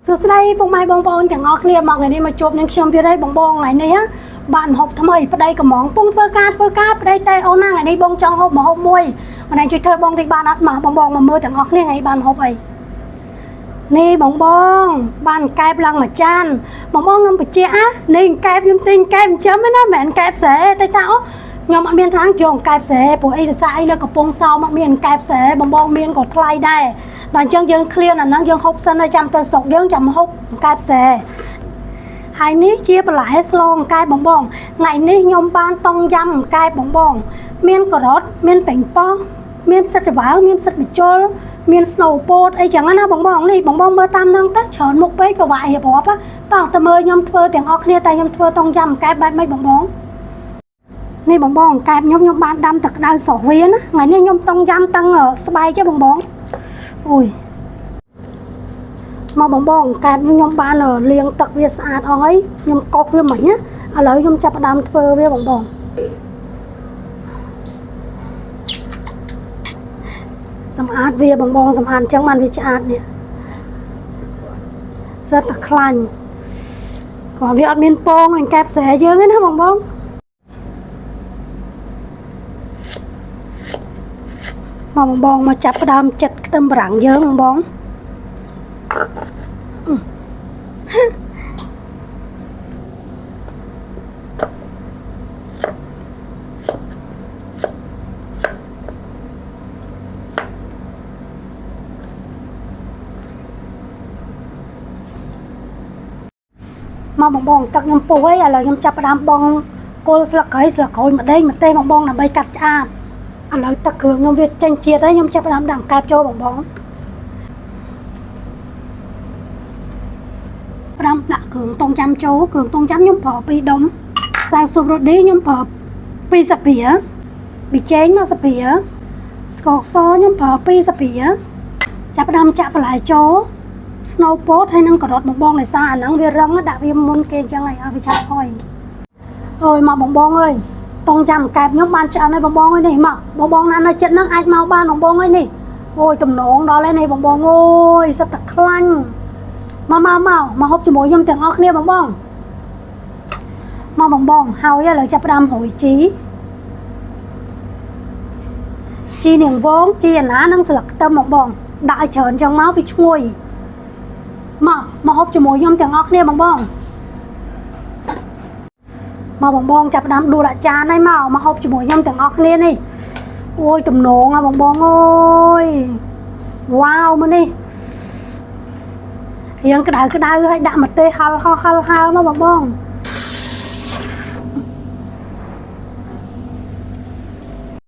សួស្តីពុកម៉ែបងប្អូនទាំងអស់គ្នាមកថ្ងៃនេះមកជួបនឹងខ្ញុំទៀតហើយបងថ្ងៃនេះបានហូបថ្មីប្តីកំងពងធ្វើការប្តីតែអូនណាថ្ងៃនេះបងចង់ហូបម្ហូបមួយថ្ងៃនេះជួយធ្វើបងតិចបានអត់មកបងមកមើលទាំងអស់គ្នាថ្ងៃនេះបានហូបអីនេះបងបានកែបឡើងមួយចានបងខ្ញុំបញ្ជាក់នេះកែបខ្ញុំទិញកែបចិញ្ចឹមណាមិនមែនកែបស្រែតែថាអូខ្ញុំអត់មានថាយកកែបស្រែព្រោះអីរសាអីលើកំពង់សោមអត់មានកែបស្រែបងមានក៏ថ្លៃដែរដល់អញ្ចឹងយើងឃ្លានអាហ្នឹងយើងហូបសិនហើយចាំទៅស្រុកយើងចាំហូបកែបស្រែហើយនេះជាបន្លែស្លងកែបថ្ងៃនេះខ្ញុំបានតង់យ៉ាំកែបមានការ៉ុតមានប៉េងប៉ោះមានសិតច្បើមានសិតបញ្ជុលមានស្នូលពោតអីចឹងណាបងនេះបងមើលតាមហ្នឹងទៅច្រើនមុខពេកប្រវាយរៀបរាប់តោះទៅមើលខ្ញុំធ្វើទាំងអស់គ្នាតែខ្ញុំធ្វើតង់យ៉ាំកែបបែបម៉េចបងនេះបងកែបខ្ញុំបានដាំទឹកក្តៅស្រស់វាណាថ្ងៃនេះខ្ញុំតង់យ៉ាំតាំងស្បែកទេបងអូយមកបងកែបខ្ញុំបានលាងទឹកវាស្អាតអស់ហើយខ្ញុំកោសវាមិញណាឥឡូវខ្ញុំចាប់ផ្ដើមធ្វើវាបងសម្អាតវាបងសម្អាតអញ្ចឹងបានវាឆ្អាតនេះសិតតែខ្លាញ់ក៏វាអត់មានពងនឹងកែបស្រែយើងទេណាបងមកចាប់ផ្ដើមចិត្តខ្ទឹមបារាំងយើងបងទឹកខ្ញុំពុះហើយឥឡូវខ្ញុំចាប់ផ្ដើមបងគល់ស្លឹកគ្រៃស្លឹកក្រូចម្ដេចម្ទេសដើម្បីកាត់ឆ្អាបឥឡូវទឹកគ្រឿងខ្ញុំវាចេញជាតិហើយខ្ញុំចាប់ផ្ដើមដាក់កែបចូលបងផ្ដើមដាក់គ្រឿងតុងចាំចូលគ្រឿងតុងចាំខ្ញុំប្រើ2ដុំតែស៊ុបរ៉ូឌីខ្ញុំប្រើ2ស្លាបព្រាប៊ីចេង1ស្លាបព្រាស្ករសខ្ញុំប្រើ2ស្លាបព្រាចាប់ផ្ដើមចាក់បន្លែចូលស្នូលពោតហើយនឹងការ៉ុតបងដោយសារអាហ្នឹងវារឹងដាក់វាមុនគេអញ្ចឹងឲ្យវាឆាប់ហុយអើយមកបងអើយតង់ចាំកែបខ្ញុំបានឆ្អិនហើយបងអើយនេះមកបងណានៅចិត្តហ្នឹងអាចមកបានបងអើយនេះអូយទំនងដល់ហើយនេះបងអើយសិតតែខ្លាញ់មកហូបជាមួយខ្ញុំទាំងអស់គ្នាបងហើយឥឡូវចាប់ផ្ដើមរោយជីនាងវងជីអាណានិងស្លឹកខ្ទឹមបងដាក់ឲ្យច្រើនចឹងមកវាឈ្ងុយមកហូបជាមួយខ្ញុំទាំងអស់គ្នាបងចាប់ផ្ដើមដួសដាក់ចានហើយមកហូបជាមួយខ្ញុំទាំងអស់គ្នានេះអូយទំនងបងអើយវ៉ាវមើលនេះរៀងក្តៅហើយដាក់ម្ទេសហឹលមកបង